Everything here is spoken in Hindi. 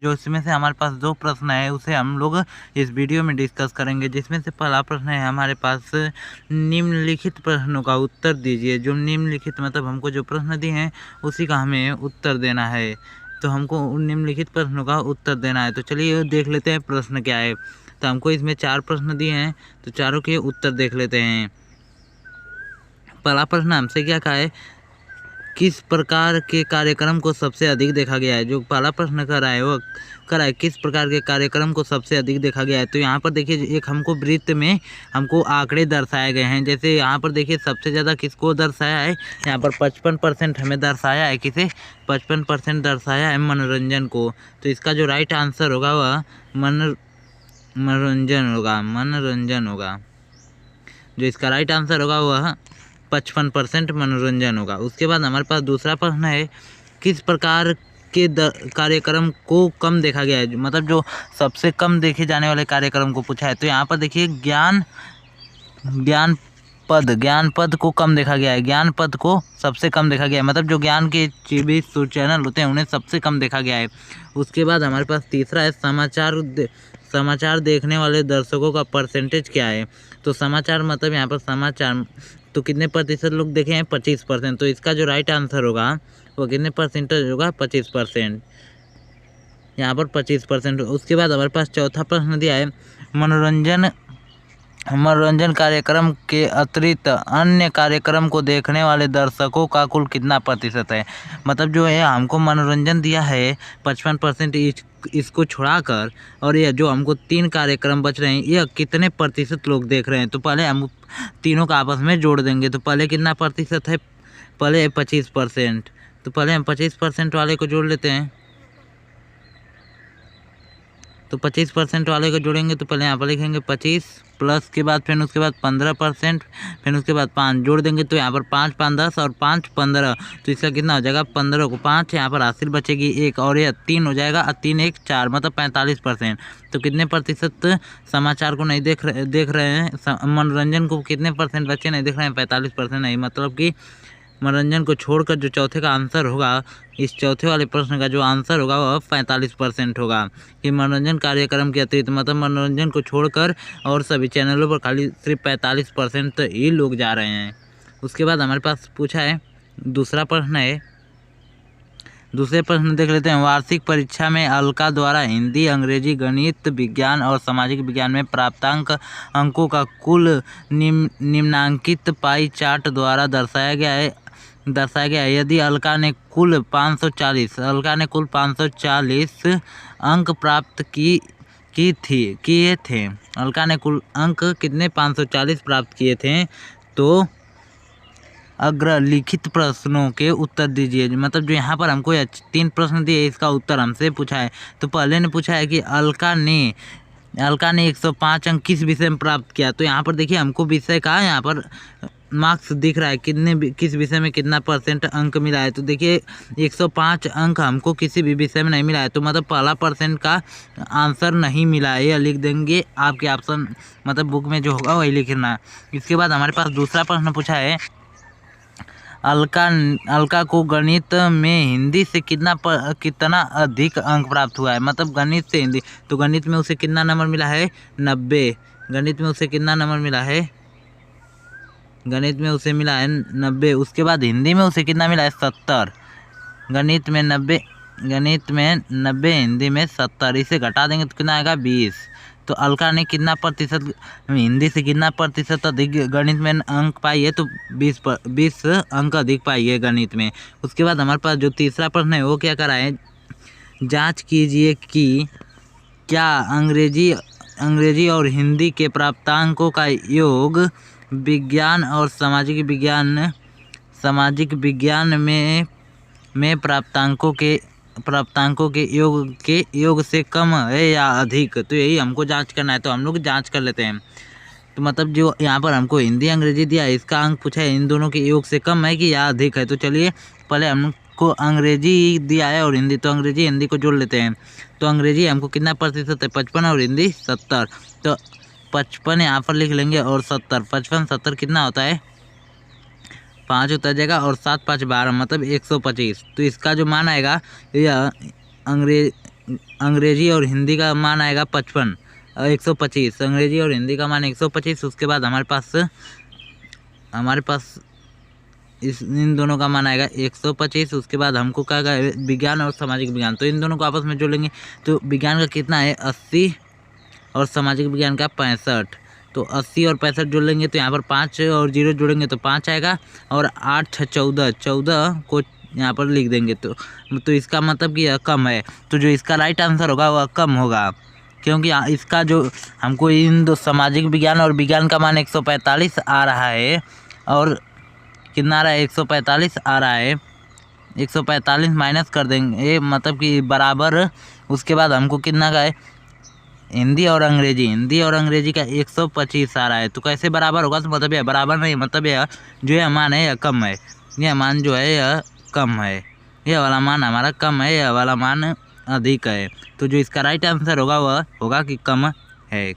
जो इसमें से हमारे पास 2 प्रश्न है उसे हम लोग इस वीडियो में डिस्कस करेंगे। जिसमें से पहला प्रश्न है हमारे पास, निम्नलिखित प्रश्नों का उत्तर दीजिए। जो निम्नलिखित मतलब हमको जो प्रश्न दिए हैं उसी का हमें उत्तर देना है। तो हमको उन निम्नलिखित प्रश्नों का उत्तर देना है। तो चलिए देख लेते हैं प्रश्न क्या है। तो हमको इसमें 4 प्रश्न दिए हैं, तो चारों के उत्तर देख लेते हैं। पहला प्रश्न हमसे क्या कहा है, किस प्रकार के कार्यक्रम को सबसे अधिक देखा गया है। जो पहला प्रश्न कर रहा है वो कर रहा है किस प्रकार के कार्यक्रम को सबसे अधिक देखा गया है। तो यहाँ पर देखिए एक हमको वृत्त में हमको आंकड़े दर्शाए गए हैं। जैसे यहाँ पर देखिए सबसे ज़्यादा किसको दर्शाया है, यहाँ पर 55% हमें दर्शाया है। किसे 55% दर्शाया है, मनोरंजन को। तो इसका जो राइट आंसर होगा वह मनोरंजन होगा। जो इसका राइट आंसर होगा वह 55% मनोरंजन होगा। उसके बाद हमारे पास दूसरा प्रश्न है, किस प्रकार के कार्यक्रम को कम देखा गया है। मतलब जो सबसे कम देखे जाने वाले कार्यक्रम को पूछा है। तो यहाँ पर देखिए ज्ञान पद को कम देखा गया है। ज्ञान पद को सबसे कम देखा गया है, मतलब जो ज्ञान के टीवी चैनल होते हैं उन्हें सबसे कम देखा गया है। उसके बाद हमारे पास तीसरा है, समाचार देखने वाले दर्शकों का परसेंटेज क्या है। तो समाचार मतलब यहाँ पर समाचार तो कितने प्रतिशत लोग देखे हैं, 25%। तो इसका जो राइट आंसर होगा वो कितने परसेंटेज होगा, 25%। यहाँ पर 25%। उसके बाद हमारे पास चौथा प्रश्न दिया है, मनोरंजन कार्यक्रम के अतिरिक्त अन्य कार्यक्रम को देखने वाले दर्शकों का कुल कितना प्रतिशत है। मतलब जो है हमको मनोरंजन दिया है 55%, इसको छुड़ाकर और यह जो हमको 3 कार्यक्रम बच रहे हैं यह कितने प्रतिशत लोग देख रहे हैं। तो पहले हम तीनों का आपस में जोड़ देंगे। तो पहले कितना प्रतिशत है, पहले 25%। तो पहले हम 25% वाले को जोड़ लेते हैं। तो 25% वाले को जोड़ेंगे तो पहले यहाँ पर लिखेंगे 25 प्लस के बाद फिर उसके बाद 15%, फिर उसके बाद 5 जोड़ देंगे। तो यहाँ पर 5 5 10 और 5 15। तो इसका कितना हो जाएगा, 15 को 5 यहाँ पर हासिल बचेगी 1 और यह 3 हो जाएगा, 3 1 4 मतलब 45%। तो कितने प्रतिशत समाचार को नहीं देख रहे हैं, मनोरंजन को कितने परसेंट बच्चे नहीं देख रहे हैं, 45% नहीं। मतलब कि मनोरंजन को छोड़कर जो चौथे का आंसर होगा, इस चौथे वाले प्रश्न का जो आंसर होगा वह 45% होगा। कि मनोरंजन कार्यक्रम के अतिरिक्त मतलब मनोरंजन को छोड़कर और सभी चैनलों पर खाली सिर्फ 45% ही लोग जा रहे हैं। उसके बाद हमारे पास पूछा है दूसरा प्रश्न है, दूसरे प्रश्न देख लेते हैं। वार्षिक परीक्षा में अलका द्वारा हिंदी, अंग्रेजी, गणित, विज्ञान और सामाजिक विज्ञान में प्राप्तांक अंकों का कुल निम्नांकित पाई चार्ट द्वारा दर्शाया गया है। यदि अलका ने कुल 540 अंक प्राप्त किए थे। अलका ने कुल अंक कितने 540 प्राप्त किए थे। तो अग्रलिखित प्रश्नों के उत्तर दीजिए। मतलब जो यहाँ पर हमको 3 प्रश्न दिए इसका उत्तर हमसे पूछा है। तो पहले ने पूछा है कि अलका ने 105 अंक किस विषय में प्राप्त किया। तो यहाँ पर देखिए हमको विषय का यहाँ पर मार्क्स दिख रहा है, किस विषय में कितना % अंक मिला है। तो देखिए 105 अंक हमको किसी भी विषय में नहीं मिला है। तो मतलब पहला % का आंसर नहीं मिला है, यह लिख देंगे आपके ऑप्शन मतलब बुक में जो होगा वही लिखना। इसके बाद हमारे पास दूसरा प्रश्न पूछा है, अलका को गणित में हिंदी से कितना अधिक अंक प्राप्त हुआ है। मतलब गणित से हिंदी, तो गणित में उसे कितना नंबर मिला है, 90। गणित में उसे कितना नंबर मिला है, गणित में उसे मिला है 90। उसके बाद हिंदी में उसे कितना मिला है, 70। गणित में 90, हिंदी में 70। इसे घटा देंगे तो कितना आएगा, 20। तो अलका ने कितना प्रतिशत हिंदी से कितना प्रतिशत अधिक गणित में अंक पाई है, तो 20 अंक अधिक पाई है गणित में। उसके बाद हमारे पास जो तीसरा प्रश्न है वो क्या करा है, जांच कीजिए कि क्या अंग्रेजी और हिंदी के प्राप्तांकों का योग विज्ञान और सामाजिक विज्ञान में प्राप्तांकों के योग से कम है या अधिक। तो यही हमको जांच करना है। तो हम लोग जांच कर लेते हैं। तो मतलब जो यहाँ पर हमको हिंदी अंग्रेजी दिया है इसका अंक पूछा है, इन दोनों के योग से कम है कि या अधिक है। तो चलिए पहले हमको अंग्रेजी दिया है और हिंदी, तो अंग्रेजी हिंदी को जोड़ लेते हैं। तो अंग्रेजी हमको कितना प्रतिशत है, 55 और हिंदी 70। तो 55 यहाँ पर लिख लेंगे और 70, 55 70 कितना होता है, 5 उतर जाएगा और 7 5 12 मतलब 125। तो इसका जो मान आएगा यह अंग्रेजी और हिंदी का मान आएगा 125। अंग्रेजी और हिंदी का मान 125। उसके बाद हमारे पास इन दोनों का मान आएगा 125। उसके बाद हमको क्या विज्ञान और सामाजिक विज्ञान, तो इन दोनों को आपस में जोड़ लेंगे तो विज्ञान का कितना है 80 और सामाजिक विज्ञान का 65। तो 80 और 65 जोड़ लेंगे तो यहाँ पर 5 और 0 जोड़ेंगे तो 5 आएगा और 8 14 को यहाँ पर लिख देंगे तो इसका मतलब कि यह कम है। तो जो इसका राइट आंसर होगा वह कम होगा, क्योंकि इसका जो हमको इन दो सामाजिक विज्ञान और विज्ञान का मान 145 आ रहा है और कितना आ रहा है 145 आ रहा है। 145 माइनस कर देंगे मतलब कि बराबर, उसके बाद हमको कितना का है हिंदी और अंग्रेजी का 125 आ रहा है। तो कैसे बराबर होगा, तो मतलब यह बराबर नहीं, मतलब यह जो है मान है यह कम है, यह मान जो है यह कम है, यह वाला मान हमारा कम है, यह वाला मान अधिक है। तो जो इसका राइट आंसर होगा वह होगा कि कम है।